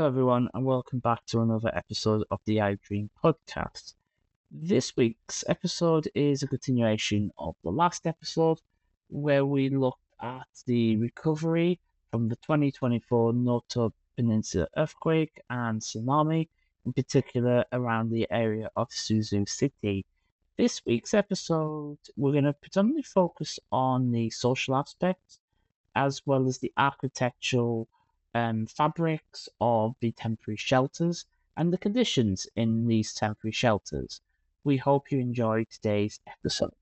Hello, everyone, and welcome back to another episode of the IDRiM podcast. This week's episode is a continuation of the last episode, where we looked at the recovery from the 2024 Noto Peninsula Earthquake and tsunami, in particular around the area of Suzu City. This week's episode, we're going to predominantly focus on the social aspects as well as the architectural fabrics of the temporary shelters and the conditions in these temporary shelters. We hope you enjoy today's episode.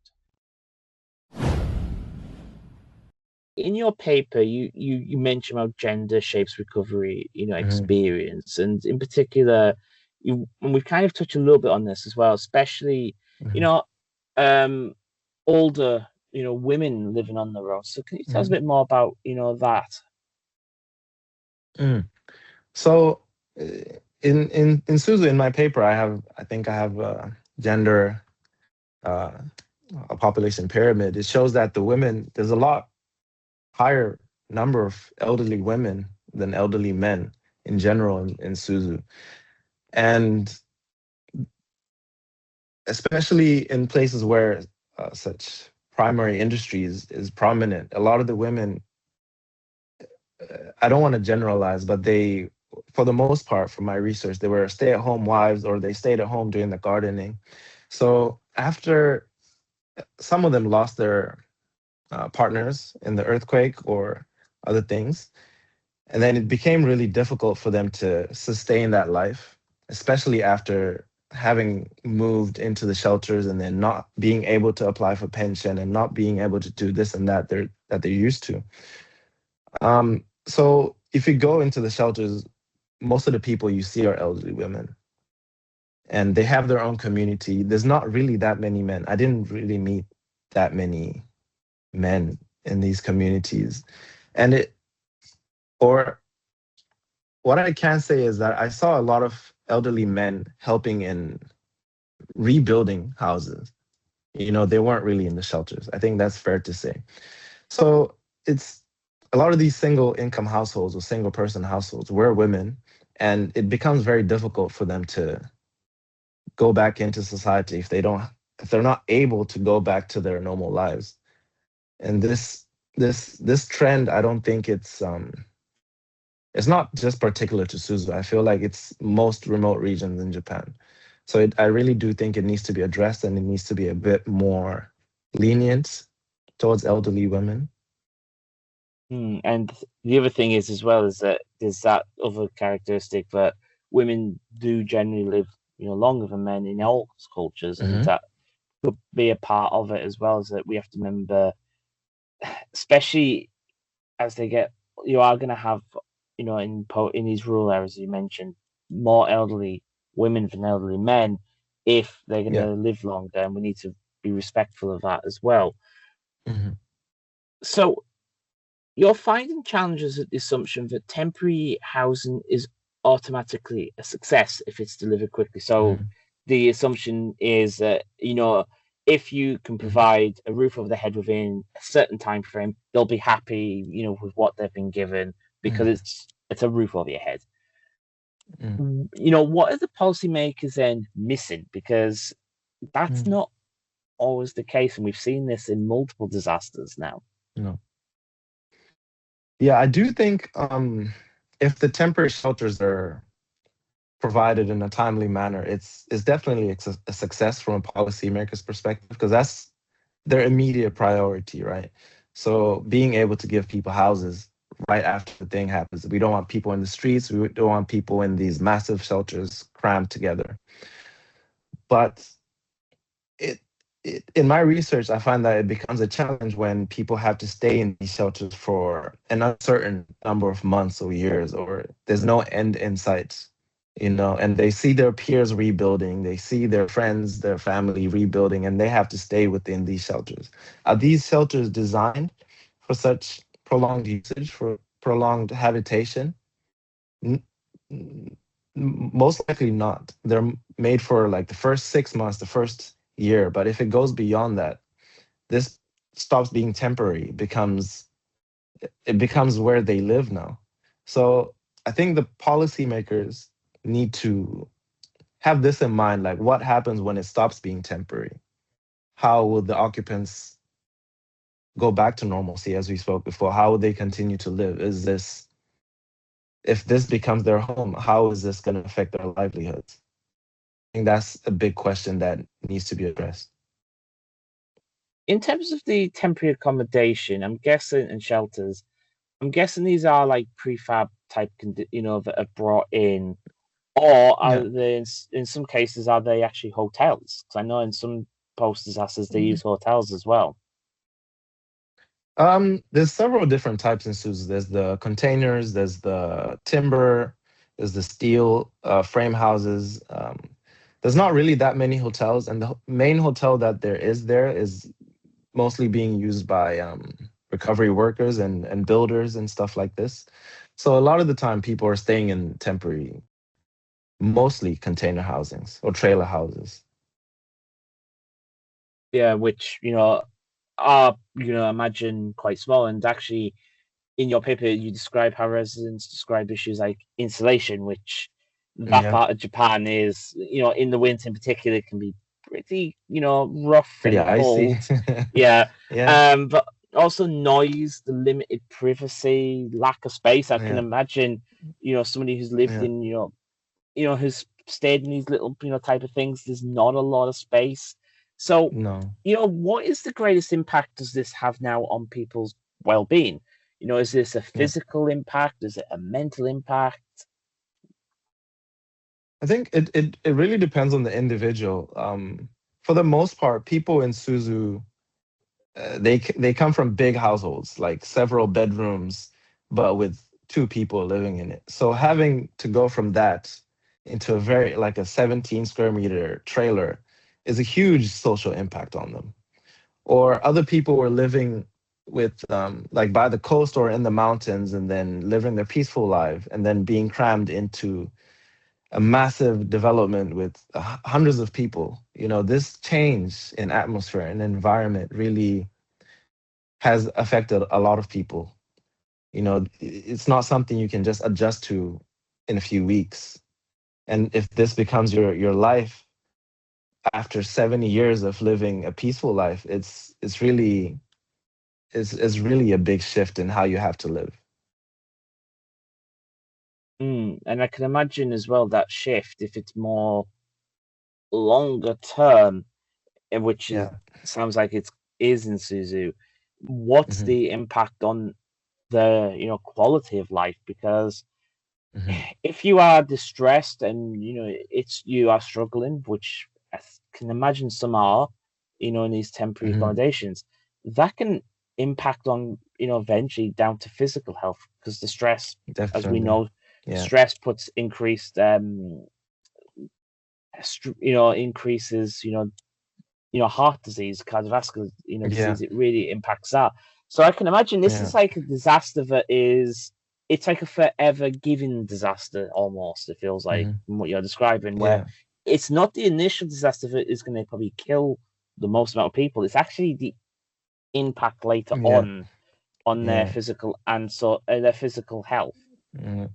In your paper, you mentioned about gender shapes recovery, experience, and in particular, and we've kind of touched a little bit on this as well, especially, um, older, women living on their own. So can you tell us a bit more about, that? So in Suzu, in my paper, I think I have a gender a population pyramid. It shows that there's a lot higher number of elderly women than elderly men in general in Suzu, and especially in places where such primary industries is prominent. A lot of the women, I don't want to generalize, but for the most part, from my research, they were stay-at-home wives or they stayed at home doing the gardening. So after some of them lost their partners in the earthquake or other things, and then it became really difficult for them to sustain that life, especially after having moved into the shelters and then not being able to apply for pension and not being able to do this and that they're used to. So if you go into the shelters, most of the people you see are elderly women, and they have their own community. There's not really that many men. I didn't really meet that many men in these communities. Or what I can say is that I saw a lot of elderly men helping in rebuilding houses. They weren't really in the shelters. I think that's fair to say. So it's a lot of these single income households or single person households were women, and it becomes very difficult for them to go back into society if they're not able to go back to their normal lives. And this trend, I don't think it's not just particular to Suzu. I feel like it's most remote regions in Japan. So I really do think it needs to be addressed, and it needs to be a bit more lenient towards elderly women. And the other thing is as well is that there's that other characteristic that women do generally live, longer than men in all cultures, and that could be a part of it as well. Is that we have to remember, especially as they get, you are going to have, in these rural areas you mentioned, more elderly women than elderly men if they're going to live longer, and we need to be respectful of that as well. So you're finding challenges at the assumption that temporary housing is automatically a success if it's delivered quickly. So the assumption is that, if you can provide a roof over their head within a certain time frame, they'll be happy, with what they've been given because it's a roof over your head. What are the policymakers then missing? Because that's not always the case, and we've seen this in multiple disasters now. Yeah, I do think if the temporary shelters are provided in a timely manner, it's definitely a success from a policymaker's perspective, because that's their immediate priority, right? So being able to give people houses right after the thing happens. We don't want people in the streets. We don't want people in these massive shelters crammed together. But in my research, I find that it becomes a challenge when people have to stay in these shelters for an uncertain number of months or years, or there's no end in sight, and they see their peers rebuilding, they see their friends, their family rebuilding, and they have to stay within these shelters. Are these shelters designed for such prolonged usage, for prolonged habitation? Most likely not. They're made for like the first 6 months, the first year. But if it goes beyond that, this stops being temporary. It becomes where they live now. So I think the policymakers need to have this in mind, like what happens when it stops being temporary? How will the occupants go back to normalcy, as we spoke before? How will they continue to live? Is this, if this becomes their home, how is this going to affect their livelihoods? I think that's a big question that needs to be addressed. In terms of the temporary accommodation, I'm guessing, and shelters, I'm guessing these are like prefab type, that are brought in, or are Yeah. they, in some cases, are they actually hotels? Because I know in some posters that says they use hotels as well. There's several different types in Suzu. There's the containers, there's the timber, there's the steel frame houses. There's not really that many hotels, and the main hotel that there is mostly being used by recovery workers and builders and stuff like this. So a lot of the time, people are staying in temporary, mostly container housings or trailer houses. Yeah, which are imagine quite small. And actually, in your paper, you describe how residents describe issues like insulation, which that Yeah, part of Japan is, in the winter in particular, can be pretty, rough pretty and icy. cold. Yeah. Yeah, But also noise, the limited privacy, lack of space. I can yeah, imagine, somebody who's lived yeah. in, who's stayed in these little, type of things. There's not a lot of space. So, No, what is the greatest impact does this have now on people's well-being? Is this a yeah. physical impact? Is it a mental impact? I think it really depends on the individual. For the most part, people in Suzu, they come from big households, like several bedrooms, but with two people living in it. So having to go from that into a very like a 17 square meter trailer is a huge social impact on them. Or other people were living with like by the coast or in the mountains and then living their peaceful life and then being crammed into a massive development with hundreds of people. This change in atmosphere and environment really has affected a lot of people. It's not something you can just adjust to in a few weeks. And if this becomes your life after 70 years of living a peaceful life, it's really a big shift in how you have to live. And I can imagine as well that shift, if it's more longer term, which is Yeah. sounds like it is in Suzu, what's Hmm. the impact on the quality of life? Because Hmm. if you are distressed and you are struggling, which can imagine some are, in these temporary Hmm. accommodations, that can impact on eventually down to physical health because the stress, as we Definitely. know, Yeah. stress puts increased increases heart disease, cardiovascular Yeah. disease. It really impacts that. So I can imagine this Yeah. is like a disaster that is, it's like a forever giving disaster almost. It feels like Hmm. from what you're describing, where Yeah. it's not the initial disaster that is going to probably kill the most amount of people. It's actually the impact later Yeah. on their Yeah. physical and so their physical health. Mhm.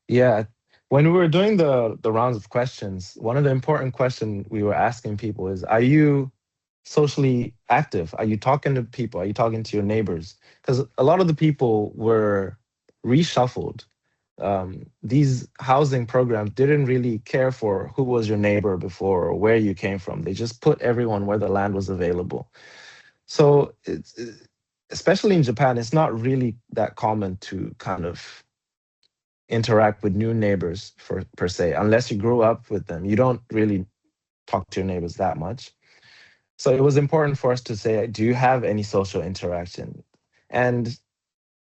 Yeah. When we were doing the rounds of questions, one of the important questions we were asking people is, are you socially active? Are you talking to people? Are you talking to your neighbors? Because a lot of the people were reshuffled. These housing programs didn't really care for who was your neighbor before or where you came from. They just put everyone where the land was available. So especially in Japan, it's not really that common to kind of interact with new neighbors for per se, unless you grew up with them. You don't really talk to your neighbors that much. So it was important for us to say, do you have any social interaction? And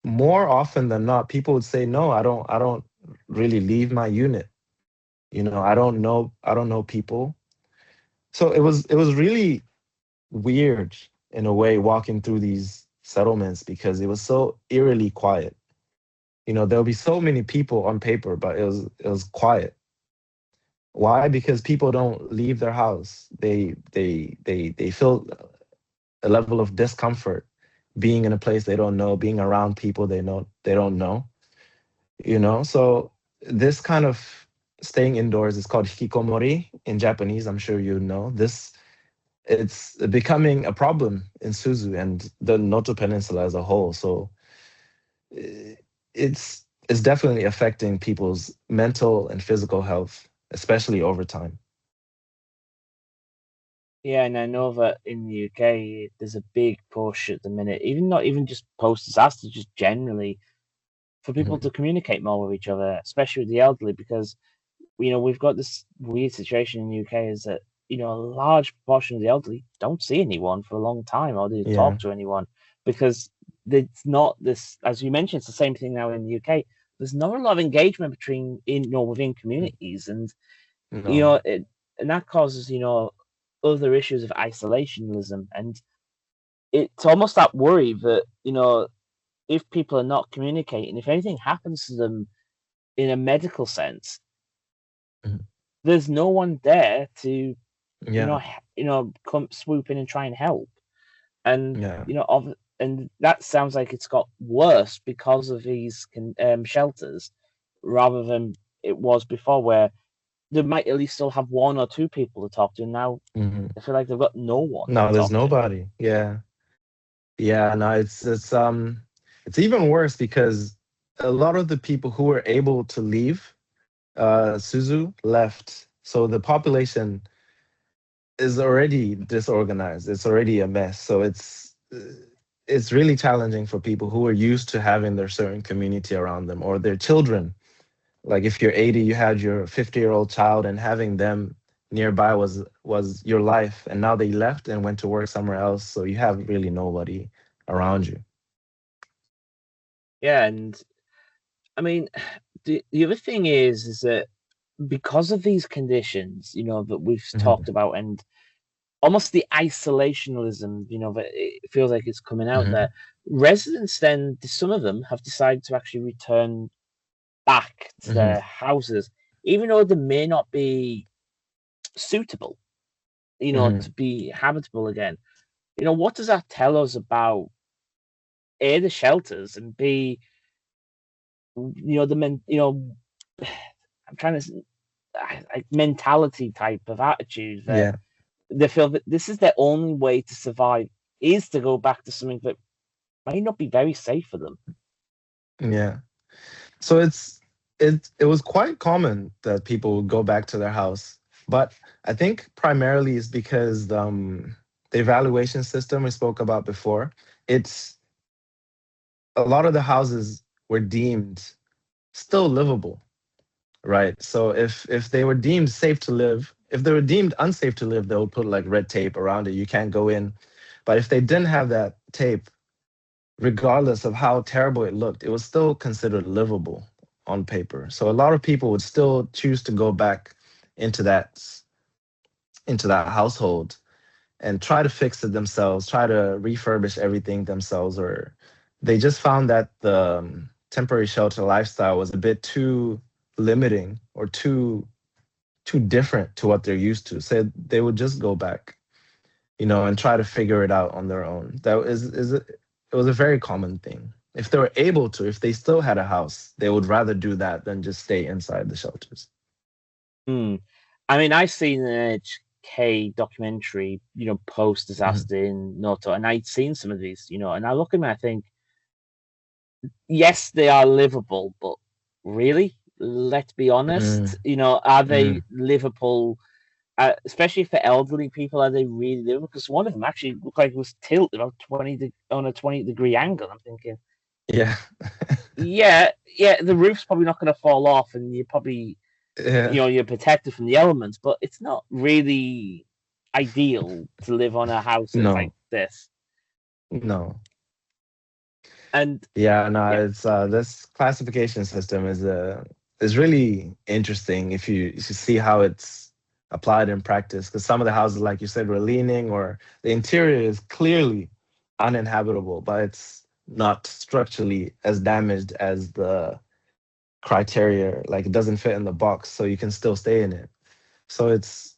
more often than not, people would say, no, I don't really leave my unit. I don't know people. So it was really weird in a way walking through these settlements because it was so eerily quiet. There'll be so many people on paper, but it was quiet. Why? Because people don't leave their house. They feel a level of discomfort being in a place they don't know, being around people they don't know. So this kind of staying indoors is called hikikomori in Japanese. I'm sure you know this. It's becoming a problem in Suzu and the Noto Peninsula as a whole. So eh, it's definitely affecting people's mental and physical health, especially over time. Yeah, and I know that in the UK there's a big push at the minute, even not even just post disaster, just generally for people Mhm. to communicate more with each other, especially with the elderly, because we've got this weird situation in the UK is that a large proportion of the elderly don't see anyone for a long time or they Yeah. talk to anyone because it's not this, as you mentioned, it's the same thing now in the UK. There's not a lot of engagement within Mm. communities, and No. it and that causes other issues of isolationism, and it's almost that worry that if people are not communicating, if anything happens to them in a medical sense, Mhm. there's no one there to Yeah. come swoop in and try and help. And Yeah. and that sounds like it's got worse because of these shelters, rather than it was before, where they might at least still have one or two people to talk to. Now Hmm. I feel like they've got no one to No, there's talk to. nobody. Yeah. Yeah, no, it's even worse because a lot of the people who were able to leave Suzu left. So the population is already disorganized. It's already a mess. So it's really challenging for people who are used to having their certain community around them or their children. Like if you're 80, you had your 50-year-old child and having them nearby was your life. And now they left and went to work somewhere else. So you have really nobody around you. Yeah, and I mean, the other thing is that because of these conditions, that we've talked Hmm. about, and almost the isolationism, that it feels like it's coming out there. Hmm. Residents then, some of them have decided to actually return back to Hmm. their houses, even though they may not be suitable, Hmm. to be habitable again. What does that tell us about A, the shelters, and B, the men, I'm trying to like mentality type of attitude that Yeah. they feel that this is their only way to survive is to go back to something that might not be very safe for them. Yeah. So it was quite common that people would go back to their house, but I think primarily is because the evaluation system we spoke about before. It's a lot of the houses were deemed still livable, right? So if they were deemed safe to live, if they were deemed unsafe to live, they would put like red tape around it. You can't go in. But if they didn't have that tape, regardless of how terrible it looked, it was still considered livable on paper. So a lot of people would still choose to go back into that into that household and try to fix it themselves, try to refurbish everything themselves, or they just found that the temporary shelter lifestyle was a bit too limiting or too different to what they're used to. So they would just go back, and try to figure it out on their own. That it was a very common thing. If they were able to, if they still had a house, they would rather do that than just stay inside the shelters. Hmm. I mean, I've seen an HK documentary, post Mhm. disaster in Noto, and I'd seen some of these, and I look at them and I think, yes, they are livable, but really, let's be honest, Mm, are they mm. livable? Especially for elderly people, are they really livable? Because one of them actually looked like it was tilted on on a 20-degree angle. I'm thinking, Yeah. yeah, yeah, the roof's probably not going to fall off, and you're probably Yeah. you're protected from the elements, but it's not really ideal to live on a house that's like No. this. No. And Yeah, no, yeah, it's this classification system is really interesting if you see how it's applied in practice. Because some of the houses, like you said, were leaning, or the interior is clearly uninhabitable, but it's not structurally as damaged as the criteria. Like it doesn't fit in the box, so you can still stay in it. So it's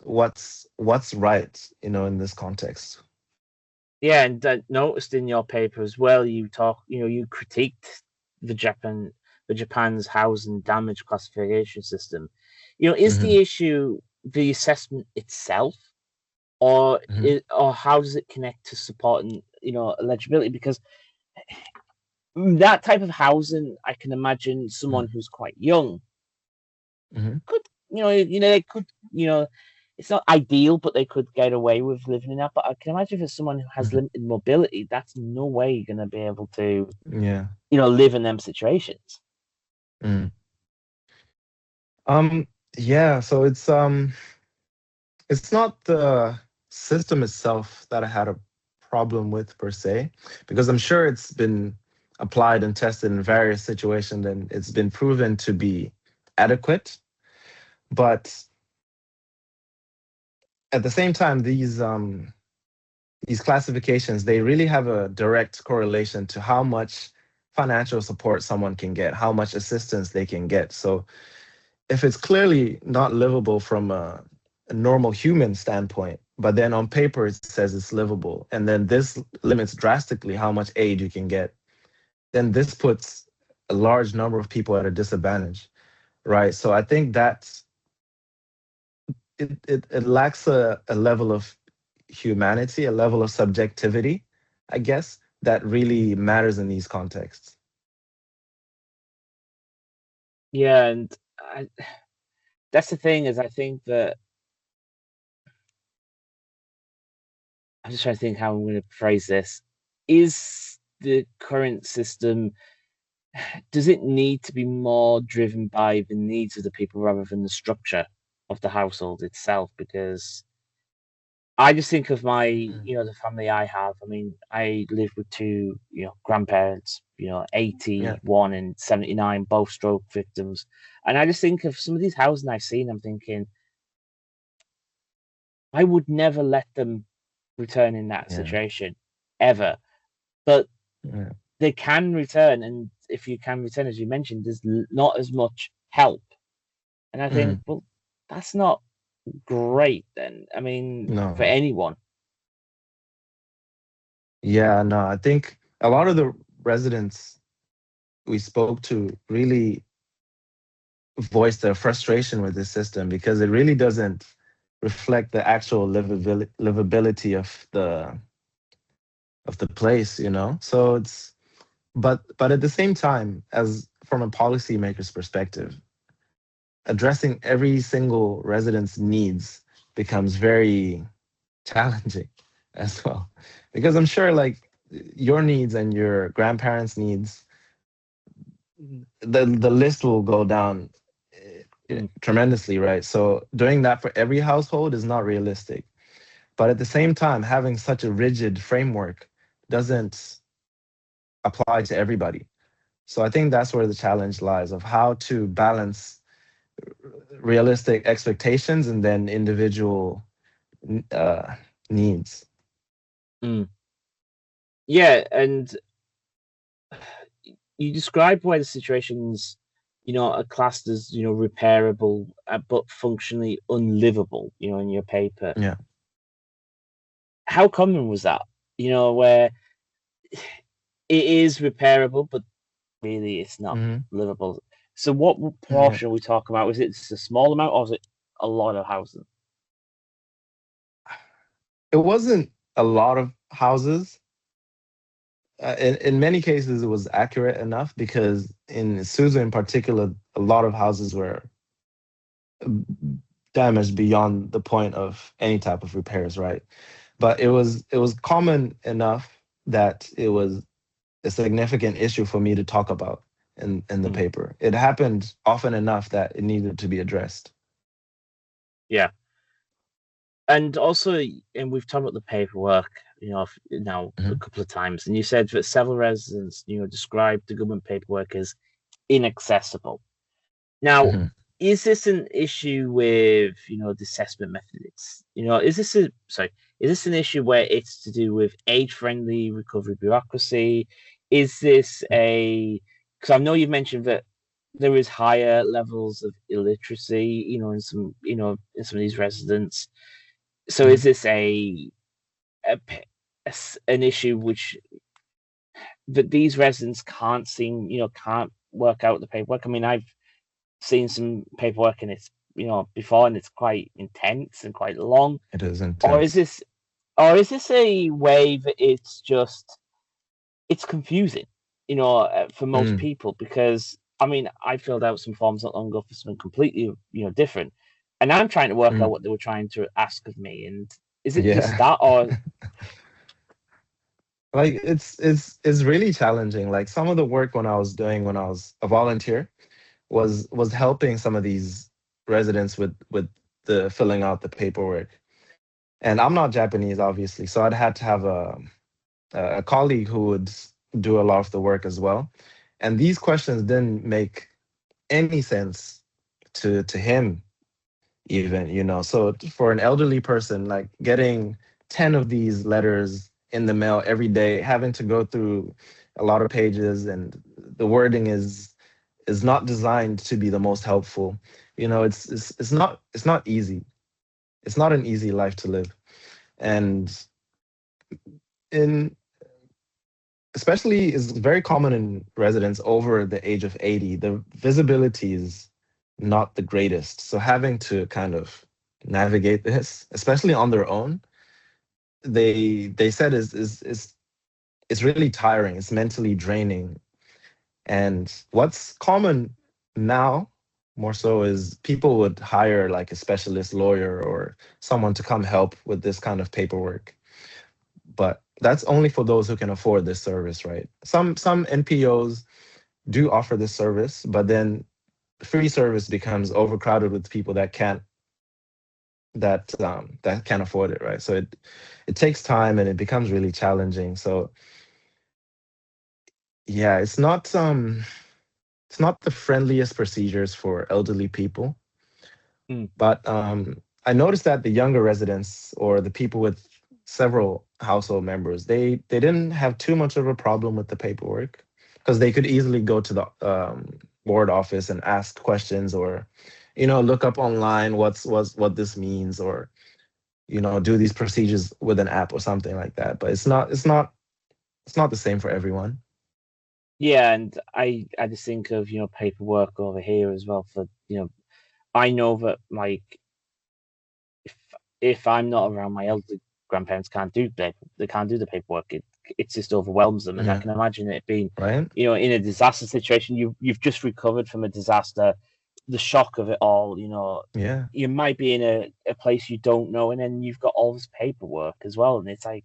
what's right, in this context. yeah, and I noticed in your paper as well, you critiqued the Japan. for Japan's housing damage classification system. Is Hmm. the issue the assessment itself, or Hmm. or how does it connect to supporting eligibility? Because that type of housing, I can imagine someone who's quite young Hmm. could, they could, it's not ideal, but they could get away with living in that. But I can imagine for someone who has Hmm. limited mobility, that's no way you're going to be able to, Yeah. live in them situations. Mm. Um, yeah, so it's not the system itself that I had a problem with per se, because I'm sure it's been applied and tested in various situations and it's been proven to be adequate. But at the same time, these classifications, they really have a direct correlation to how much financial support someone can get, how much assistance they can get. So if it's clearly not livable from a normal human standpoint, but then on paper it says it's livable, and then this limits drastically how much aid you can get, then this puts a large number of people at a disadvantage, right? So I think that it lacks a level of humanity, a level of subjectivity, I guess, that really matters in these contexts. Yeah, and that's the thing is I think that I'm just trying to think how I'm going to phrase this. Is the current system, does it need to be more driven by the needs of the people rather than the structure of the household itself? Because I just think of my, Mm. the family I have. I mean, I live with two, grandparents, Yeah. 81 and 79, both stroke victims. And I just think of some of these houses I've seen, I'm thinking, I would never let them return in that Yeah. situation ever. But Yeah. they can return, and if you can return, as you mentioned, there's not as much help. And I think, Mm. well, that's not great then. I mean, for No. anyone. Yeah, no, I think a lot of the residents we spoke to really voiced their frustration with this system because it really doesn't reflect the actual livability of the place, you know? So it's but at the same time, as from a policymaker's perspective, addressing every single resident's needs becomes very challenging as well. Because I'm sure like your needs and your grandparents' needs, the list will go down Mm, tremendously, right? So doing that for every household is not realistic. But at the same time, having such a rigid framework doesn't apply to everybody. So I think that's where the challenge lies of how to balance realistic expectations and then individual uh, needs. mm. Yeah, and you describe where the situations, are classed as, repairable, but functionally unlivable, in your paper. Yeah. How common was that? Where it is repairable, but really it's not Hmm. livable. So what Yeah. portion are we talking about? Was it just a small amount or is it a lot of housing? It wasn't a lot of houses. In many cases, it was accurate enough because in Suzu in particular, a lot of houses were damaged beyond the point of any type of repairs, right? But it was common enough that it was a significant issue for me to talk about in the Mm, paper. It happened often enough that it needed to be addressed. yeah. And also, and we've talked about the paperwork, now a Hmm. couple of times, and you said that several residents, described the government paperwork as inaccessible. Now, Hmm. is this an issue with, the assessment methods? Is this an issue where it's to do with age-friendly recovery bureaucracy? Is this because I know you've mentioned that there is higher levels of illiteracy, in some of these residents. So Hmm. is this a an issue which that these residents can't seem, can't work out the paperwork? I mean, I've seen some paperwork and it's before, and it's quite intense and quite long. It is Or is intense. this or is this a way that it's confusing, for most Mm, people? Because I mean, I filled out some forms not long ago for something completely, different, and I'm trying to work out mm. what they were trying to ask of me. And is it just Yeah. that, or Like it's really challenging. Like some of the work when I was doing when I was a volunteer was helping some of these residents with the filling out the paperwork. And I'm not Japanese, obviously, so I'd had to have a colleague who would do a lot of the work as well. And these questions didn't make any sense to him even, So for an elderly person, like getting 10 of these letters in the mail every day, having to go through a lot of pages, and the wording is not designed to be the most helpful. It's not easy. It's not an easy life to live. And in especially is very common in residents over the age of 80, the visibility is not the greatest. So having to kind of navigate this, especially on their own, they said is it's really tiring. It's mentally draining. And what's common now more so is people would hire like a specialist lawyer or someone to come help with this kind of paperwork. But that's only for those who can afford this service, right? Some NPOs do offer this service, but then free service becomes overcrowded with people that can't afford it, right? So it takes time and it becomes really challenging. So yeah, it's not the friendliest procedures for elderly people. mm, But I noticed that the younger residents or the people with several household members, they didn't have too much of a problem with the paperwork because they could easily go to the board office and ask questions, or look up online what this means, or do these procedures with an app or something like that. But it's not the same for everyone. yeah? And I just think of paperwork over here as well. For I know that, like, if I'm not around, my elderly grandparents can't do they can't do the paperwork. It just overwhelms them, and I Yeah. can imagine it being, Right. in a disaster situation. You've just recovered from a disaster, the shock of it all. Yeah. You might be in a place you don't know, and then you've got all this paperwork as well, and it's like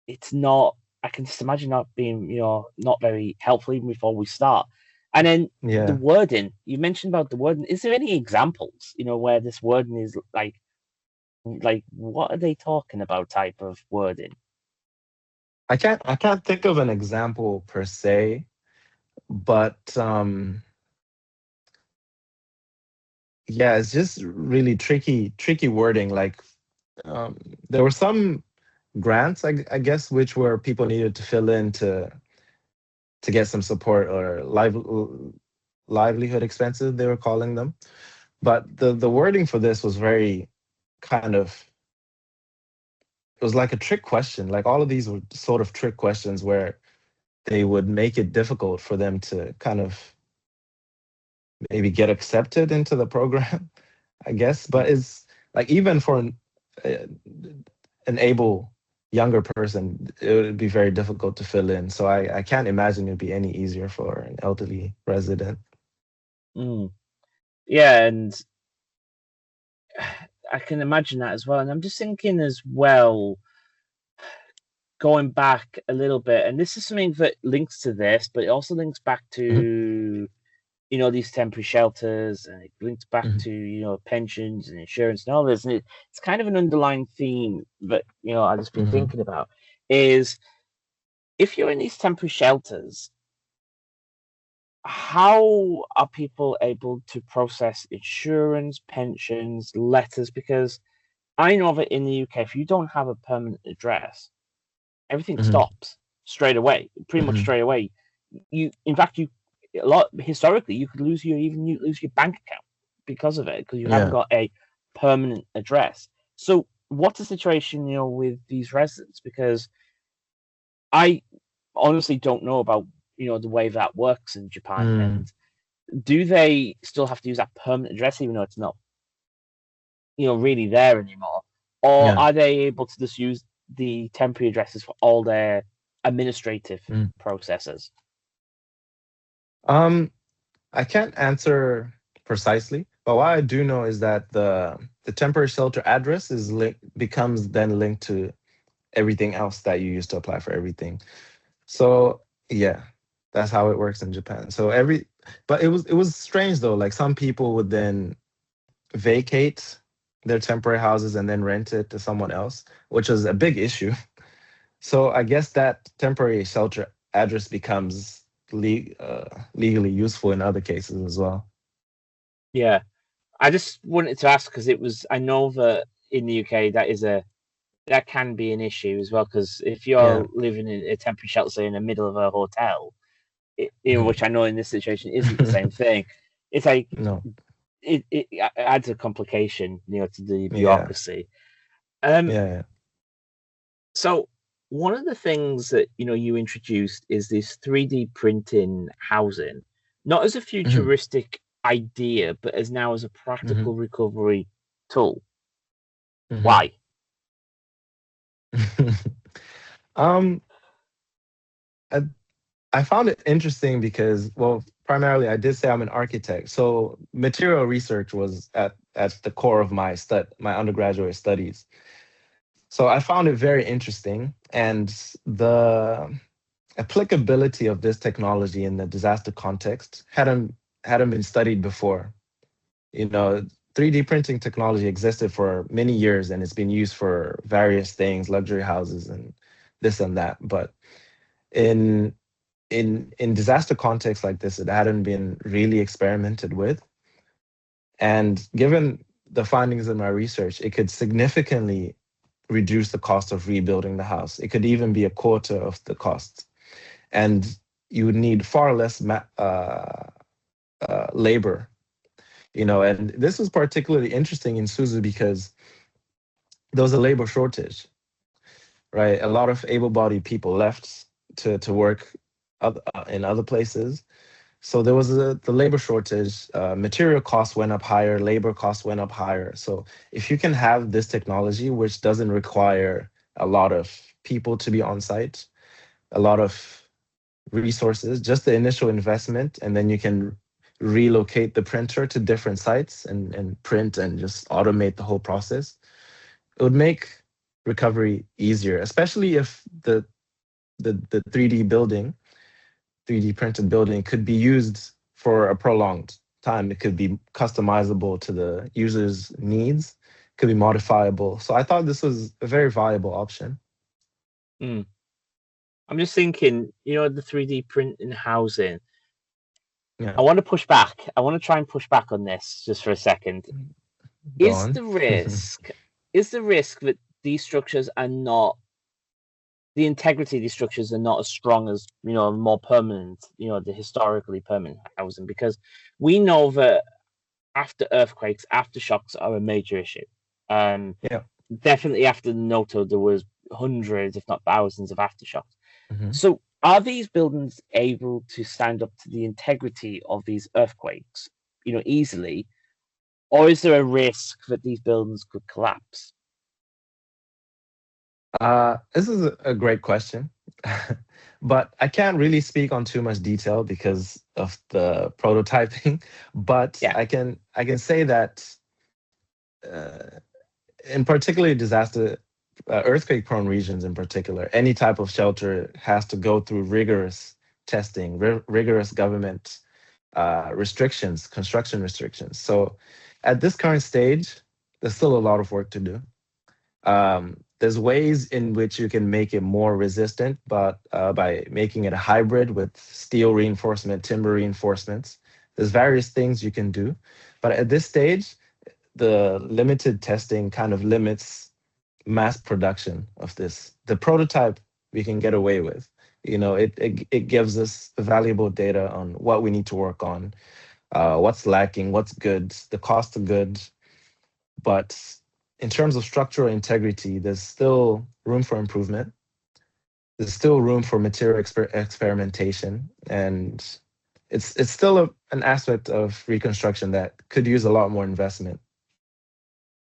it's not. I can just imagine not being, not very helpful even before we start. And then the Yeah. wording you mentioned about the wording. Is there any examples, where this wording is like what are they talking about type of wording? I can't think of an example per se, but yeah, it's just really tricky wording. Like um, there were some grants, I guess, which were people needed to fill in to get some support or livelihood expenses, they were calling them. But the wording for this was very kind of, it was like a trick question. Like all of these were sort of trick questions where they would make it difficult for them to kind of maybe get accepted into the program, I guess. But it's like even for uh, an able younger person, it would be very difficult to fill in. So I can't imagine it'd be any easier for an elderly resident. Mm. Yeah, and I can imagine that as well. And I'm just thinking as well, going back a little bit, and this is something that links to this, but it also links back Mhm, to these temporary shelters, and it links back mhm, to pensions and insurance and all this. And it's kind of an underlying theme that I've just been mhm. thinking about is, if you're in these temporary shelters, how are people able to process insurance, pensions, letters? Because I know that in the UK, if you don't have a permanent address, everything Mhm, stops straight away, pretty much mhm. straight away. In fact, a lot historically, you could you lose your bank account because of it, because you haven't Yeah. got a permanent address. So, what's the situation, with these residents? Because I honestly don't know about the way that works in Japan? Mm, And do they still have to use that permanent address, even though it's not, really there anymore? Or yeah. are they able to just use the temporary addresses for all their administrative Mm. processes? Um, I can't answer precisely, but what I do know is that the temporary shelter address becomes then linked to everything else that you used to apply for everything. So yeah, that's how it works in Japan. But it was strange though. Like some people would then vacate their temporary houses and then rent it to someone else, which is a big issue. So I guess that temporary shelter address becomes legally useful in other cases as well. Yeah, I just wanted to ask because I know that in the UK that can be an issue as well. Because if Yeah. you're living in a temporary shelter in the middle of a hotel, Mhm. which I know in this situation isn't the same thing, it's like No. it adds a complication, to the Yeah. bureaucracy. Um, Yeah. so one of the things that you introduced is this 3D printing housing, not as a Hmm. futuristic idea, but as now as a Hmm. practical recovery tool. Hmm. Why? um, I, I found it interesting because, well, primarily I did say I'm an architect, so material research was at the core of my undergraduate studies. So I found it very interesting, and the applicability of this technology in the disaster context hadn't been studied before. You know, 3D printing technology existed for many years, and it's been used for various things, luxury houses and this and that. But in in disaster contexts like this, it hadn't been really experimented with. And given the findings of my research, it could significantly reduce the cost of rebuilding the house. It could even be a quarter of the cost. And you would need far less labor, and this was particularly interesting in Suzu because there was a labor shortage, right? A lot of able-bodied people left to work in other places. So there was the labor shortage. Material costs went up higher, labor costs went up higher. So if you can have this technology, which doesn't require a lot of people to be on site, a lot of resources, just the initial investment, and then you can relocate the printer to different sites and print and just automate the whole process. It would make recovery easier, especially if the 3D building, 3D printed building could be used for a prolonged time. It could be customizable to the user's needs, could be modifiable. So I thought this was a very viable option. Mm. I'm just thinking, the 3D printing housing. Yeah. I want to push back. I want to try and push back on this just for a second. Go Is on. the risk, is the risk that these structures are not the integrity of these structures are not as strong as more permanent, the historically permanent housing? Because we know that after earthquakes, aftershocks are a major issue. Um, Yeah. Definitely after Noto, there was hundreds, if not thousands, of aftershocks. Mhm. So, are these buildings able to stand up to the integrity of these earthquakes, easily, or is there a risk that these buildings could collapse? This is a great question, but I can't really speak on too much detail because of the prototyping. But Yeah. I can say that uh, in particularly disaster, earthquake-prone regions in particular, any type of shelter has to go through rigorous testing, rigorous government restrictions, construction restrictions. So at this current stage, there's still a lot of work to do. There's ways in which you can make it more resistant, but by making it a hybrid with steel reinforcement, timber reinforcements. There's various things you can do, but at this stage, the limited testing kind of limits mass production of this. The prototype we can get away with. It gives us valuable data on what we need to work on, what's lacking, what's good, the cost of goods, but in terms of structural integrity, there's still room for improvement. there's still room for material experimentation, and it's still an aspect of reconstruction that could use a lot more investment.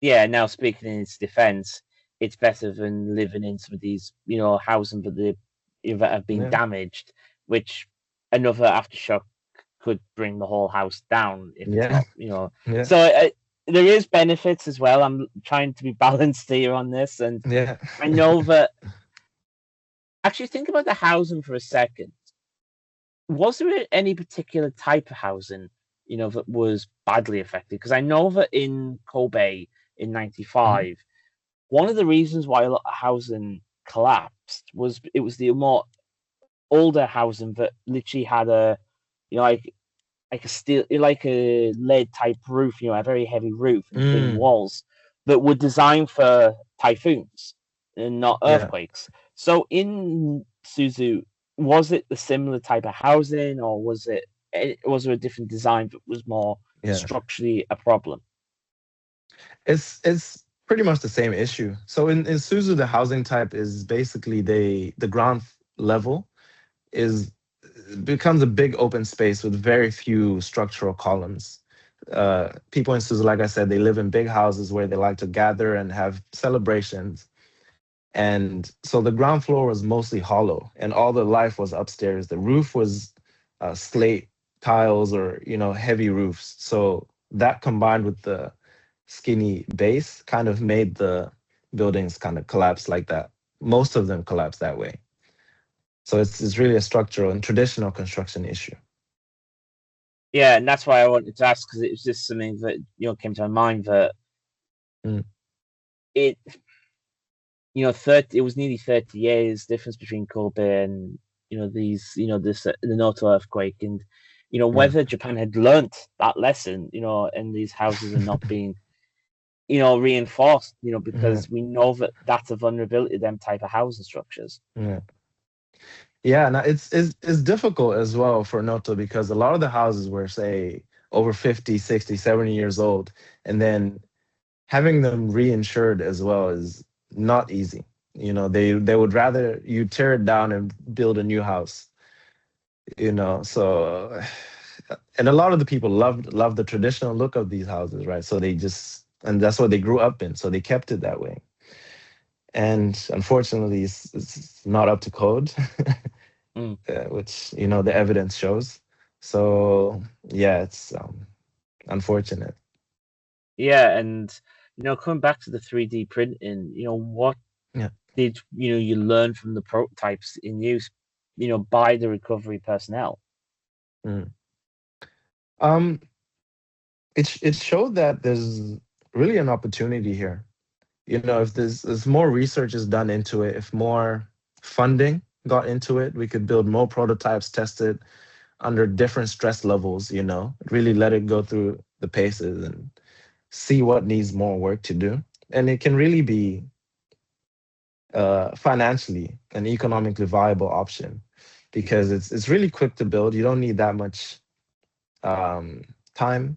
Yeah, now speaking in its defense, it's better than living in some of these, housing that have been Yeah, damaged, which another aftershock could bring the whole house down if it's yeah, not. yeah, So there is benefits as well. I'm trying to be balanced here on this, and yeah. I know that actually think about the housing for a second. Was there any particular type of housing, that was badly affected? Because I know that in Kobe in Mhm. '95, one of the reasons why a lot of housing collapsed was it was the more older housing that literally had a, like a steel, like a lead type roof, a very heavy roof and thin Mm, walls that were designed for typhoons and not yeah, earthquakes. So in Suzu, was it the similar type of housing, or was there a different design that was more yeah. structurally a problem? It's pretty much the same issue. So in Suzu, the housing type is basically the ground level is becomes a big open space with very few structural columns. People in Suzu, like I said, they live in big houses where they like to gather and have celebrations. And so the ground floor was mostly hollow, and all the life was upstairs. The roof was slate tiles or heavy roofs. So that combined with the skinny base kind of made the buildings kind of collapse like that. Most of them collapse that way. So it's really a structural and traditional construction issue. Yeah, and that's why I wanted to ask because it was just something that came to my mind that Mm, it 30 it was nearly 30 years difference between Kobe and these this the Noto earthquake, and yeah. whether Japan had learnt that lesson, and these houses are not being reinforced, Yeah. because we know that that's a vulnerability, them type of housing structures. Yeah. Yeah, and it's difficult as well for Noto because a lot of the houses were say over 50, 60, 70 years old, and then having them reinsured as well is not easy. They would rather you tear it down and build a new house, so and a lot of the people loved the traditional look of these houses, right? So they just and that's what they grew up in, so they kept it that way. And unfortunately, it's not up to code, Mm. which the evidence shows. So yeah, it's unfortunate. Yeah, and coming back to the 3D printing, what Yeah. did you learn from the prototypes in use, by the recovery personnel? Mm. Um, it showed that there's really an opportunity here. If there's more research is done into it, if more funding got into it, we could build more prototypes, test it under different stress levels. Really let it go through the paces and see what needs more work to do. And it can really be financially an economically viable option because it's really quick to build. You don't need that much um, time.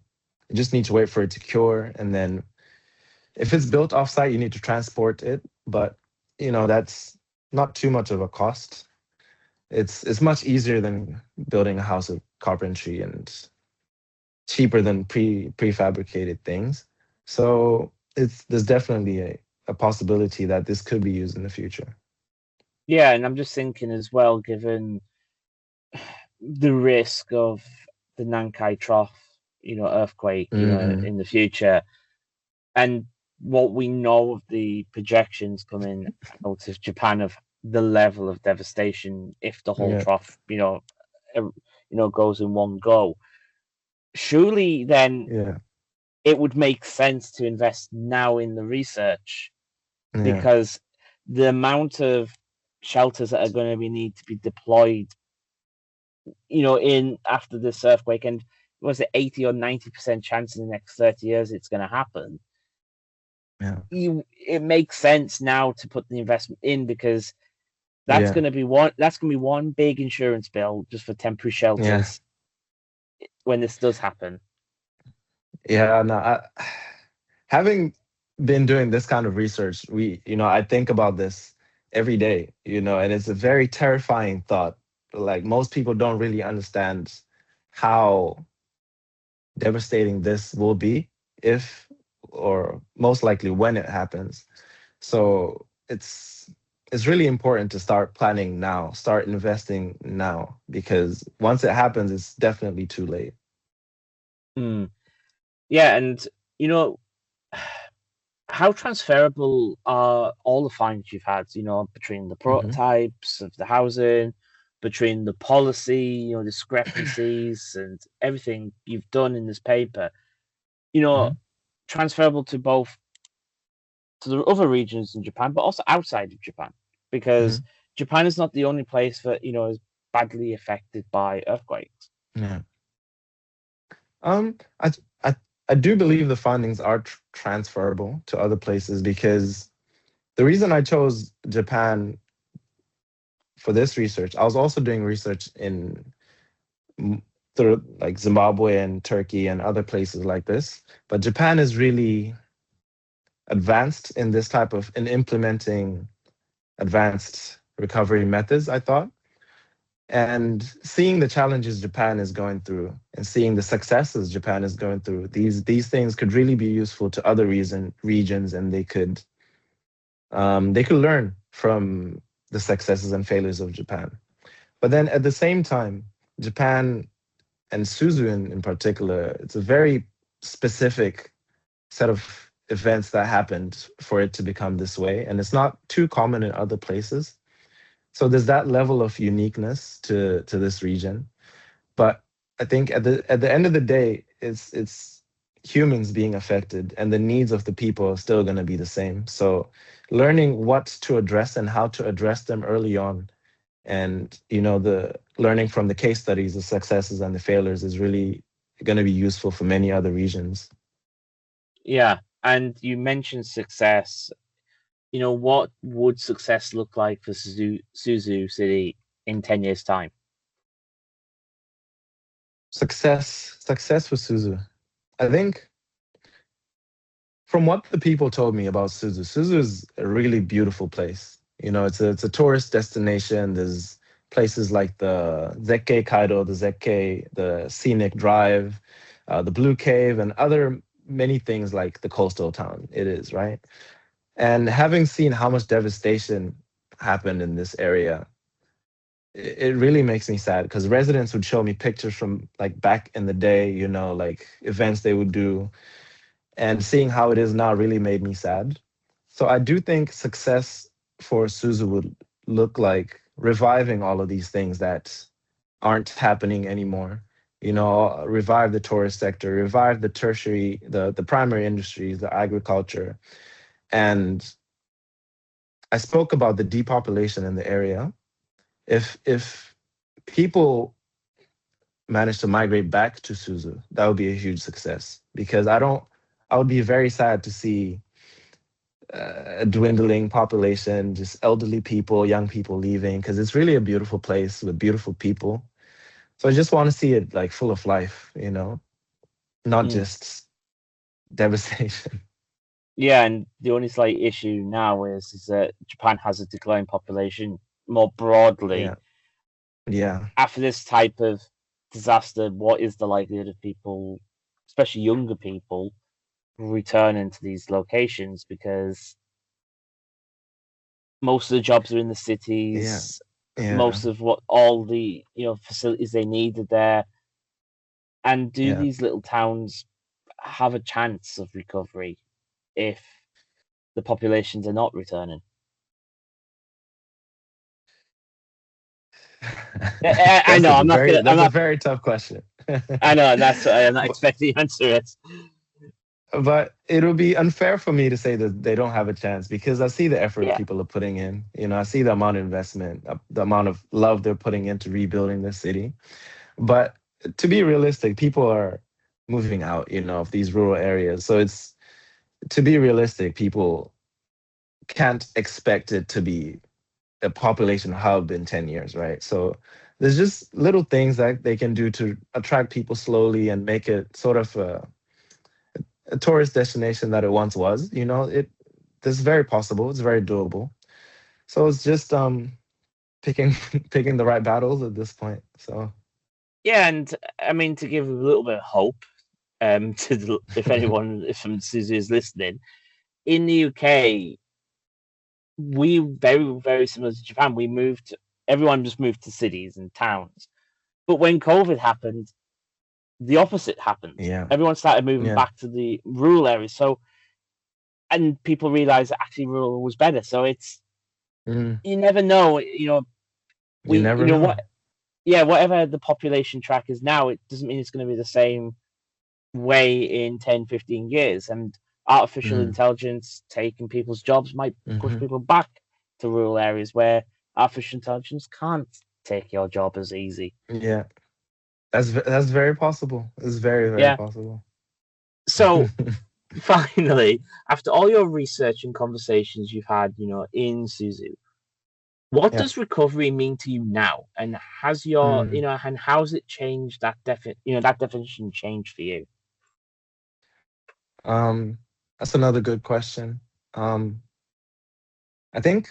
You just need to wait for it to cure, and then if it's built offsite, you need to transport it. But that's not too much of a cost. It's much easier than building a house of carpentry and cheaper than prefabricated things. So there's definitely a possibility that this could be used in the future. Yeah, and I'm just thinking as well, given the risk of the Nankai Trough, earthquake, Hmm. in the future, and what we know of the projections coming out of Japan of the level of devastation if the whole Yeah, trough, goes in one go. Surely, then yeah, it would make sense to invest now in the research yeah, because the amount of shelters that are going to be need to be deployed, in after this earthquake, and was it 80 or 90% chance in the next 30 years it's going to happen. yeah, It makes sense now to put the investment in because yeah, that's going to be one big insurance bill just for temporary yeah, shelters when this does happen. yeah. No, having been doing this kind of research, I think about this every day, and it's a very terrifying thought. Like most people don't really understand how devastating this will be if, or most likely when it happens. So it's really important to start planning now, start investing now, because once it happens, it's definitely too late. Mm. Yeah, and you know, how transferable are all the findings you've had, between the Hmm. prototypes of the housing, between the policy, discrepancies and everything you've done in this paper, you know, Hmm. transferable to both to the other regions in Japan, but also outside of Japan, because Hmm. Japan is not the only place that, is badly affected by earthquakes. Yeah. Um, I, I I do believe the findings are transferable to other places, because the reason I chose Japan for this research, I was also doing research in m- through like Zimbabwe and Turkey and other places like this. But Japan is really advanced in this type of in implementing advanced recovery methods, I thought. And seeing the challenges Japan is going through and seeing the successes Japan is going through, these things could really be useful to other regions, and they could learn from the successes and failures of Japan. But then at the same time, Japan and Suzu in particular, it's a very specific set of events that happened for it to become this way. And it's not too common in other places. So there's that level of uniqueness to this region. But I think at the end of the day, it's humans being affected, and the needs of the people are still going to be the same. So learning what to address and how to address them early on, and the learning from the case studies, the successes and the failures, is really going to be useful for many other regions. Yeah, and you mentioned success. What would success look like for Suzu City in 10 years' time? Success with Suzu. I think from what the people told me about Suzu, Suzu is a really beautiful place. It's a tourist destination. There's places like the Zekkei Kaido, the Zekkei, the Scenic Drive, the Blue Cave, and other many things like the coastal town. It is, right? And having seen how much devastation happened in this area, it really makes me sad, because residents would show me pictures from like back in the day, like events they would do, and seeing how it is now really made me sad. So I do think success for Suzu would look like reviving all of these things that aren't happening anymore. Revive the tourist sector, revive the tertiary, the primary industries, the agriculture. And I spoke about the depopulation in the area. If people manage to migrate back to Suzu, that would be a huge success, because I would be very sad to see a dwindling population, just elderly people, young people leaving, because it's really a beautiful place with beautiful people. So I just want to see it like full of life, not Mm. just devastation. Yeah, and the only slight issue now is that Japan has a declining population more broadly. Yeah, yeah, After this type of disaster, what is the likelihood of people, especially younger people, returning to these locations? Because most of the jobs are in the yeah, cities, yeah, most of what all the facilities they need are there. And do yeah. these little towns have a chance of recovery if the populations are not returning? I know I'm not gonna. I'm That's a not. very tough question. I know, and that's why I'm not But expecting the answer it. but it'll be unfair for me to say that they don't have a chance, because I see the effort Yeah, people are putting in. I see the amount of investment, the amount of love they're putting into rebuilding the city. But to be realistic, people are moving out, of these rural areas. So it's to be realistic, people can't expect it to be a population hub in 10 years, right? So there's just little things that they can do to attract people slowly and make it sort of a tourist destination that it once was. It This is very possible. It's very doable. So it's just picking picking the right battles at this point. So Yeah, and I mean to give a little bit of hope, if anyone if from Suzu is listening, in the UK, we very similar to Japan. Everyone just moved to cities and towns. But when COVID happened, the opposite happened. yeah, Everyone started moving yeah, back to the rural areas. So, and people realized that actually rural was better. So it's, mm, you never know. you You never know know. what? Yeah, whatever the population track is now, it doesn't mean it's going to be the same way in 10, 15 years. And artificial Mm, intelligence taking people's jobs might push hmm. people back to rural areas where artificial intelligence can't take your job as easy. Yeah, that's very possible. It's very Yeah. possible. So finally, after all your research and conversations you've had, in Suzu, what Yeah. does recovery mean to you now? And has your, Mm. and how's it changed that definition changed for you? Um, that's another good question. Um, I think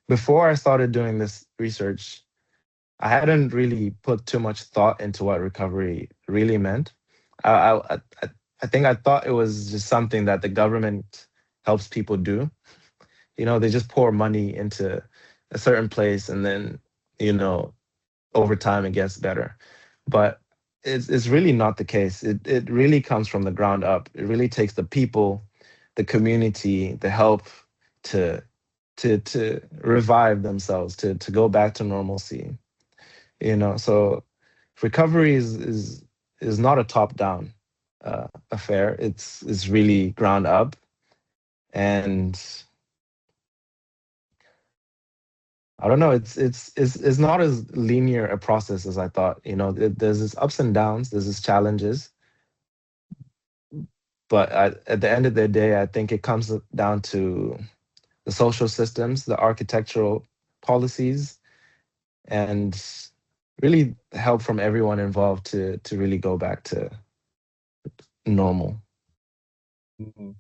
before I started doing this research, I hadn't really put too much thought into what recovery really meant. I, I, I I think I thought it was just something that the government helps people do. They just pour money into a certain place, and then, you know, over time it gets better. But it's really not the case. It really comes from the ground up. It really takes the people, the community, the help to to revive themselves, to go back to normalcy. So recovery is not a top down affair. It's really ground up, and I don't know. It's not as linear a process as I thought. There's this ups and downs. There's this challenges, but at the end of the day, I think it comes down to the social systems, the architectural policies, and really help from everyone involved to really go back to normal. Mhm.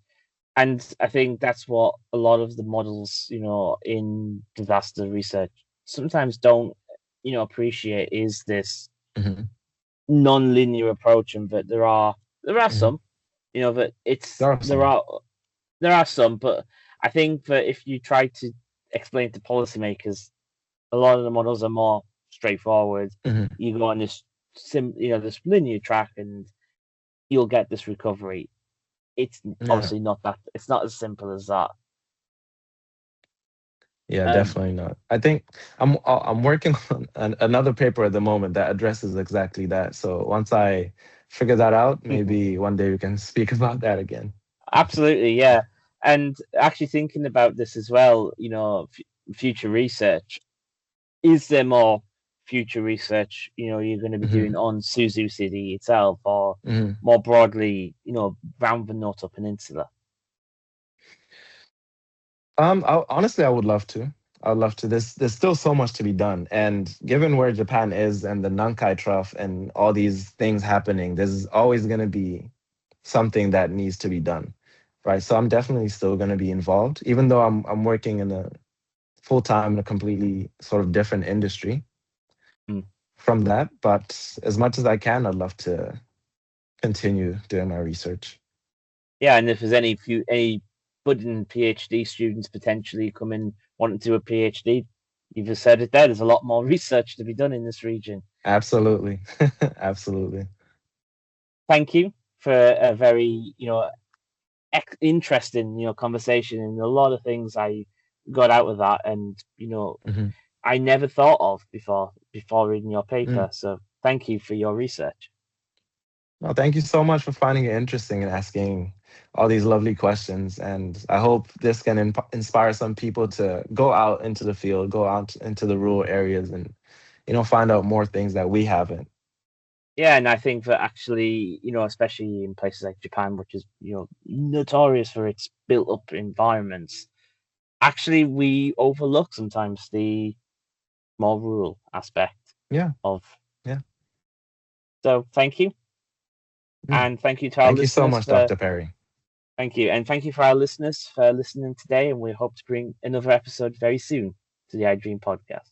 And I think that's what a lot of the models, in disaster research sometimes don't, appreciate is this Hmm. non-linear approach, and that there are Hmm. some, that There are some. there are some, but I think that if you try to explain to policymakers, a lot of the models are more straightforward. Hmm. You go on this linear track, and you'll get this recovery. It's Yeah, obviously not that. It's not as simple as that. yeah, Um, definitely not. I think I'm working on another paper at the moment that addresses exactly that. So once I figure that out, maybe one day we can speak about that again. Absolutely, yeah. And actually thinking about this as well, future research. Is there more future research, you're going to be Hmm. doing on Suzu City itself, or Hmm. more broadly, around the Noto Peninsula? Honestly, I would love to. I'd love to. There's still so much to be done, and given where Japan is and the Nankai Trough and all these things happening, there's always going to be something that needs to be done, right? So I'm definitely still going to be involved, even though I'm working in a full time in a completely sort of different industry Mm. from that. But as much as I can, I'd love to continue doing my research. Yeah, and if there's any budding PhD students potentially coming wanting to do a PhD, you've just said it there. There's a lot more research to be done in this region. Absolutely, absolutely. Thank you for a very, interesting, conversation, and a lot of things I got out of that, and Hmm. I never thought of before reading your Mm. paper. So thank you for your research. Well, thank you so much for finding it interesting and asking all these lovely questions. And I hope this can inspire some people to go out into the field, go out into the rural areas, and find out more things that we haven't. Yeah, and I think that actually, especially in places like Japan, which is notorious for its built-up environments, actually we overlook sometimes the more rural aspect Yeah, of. yeah. So thank you, Mm. and thank you to our Thank you so listeners much, for. Dr. Perry. Thank you. And thank you for our listeners for listening today. And we hope to bring another episode very soon to the iDream podcast.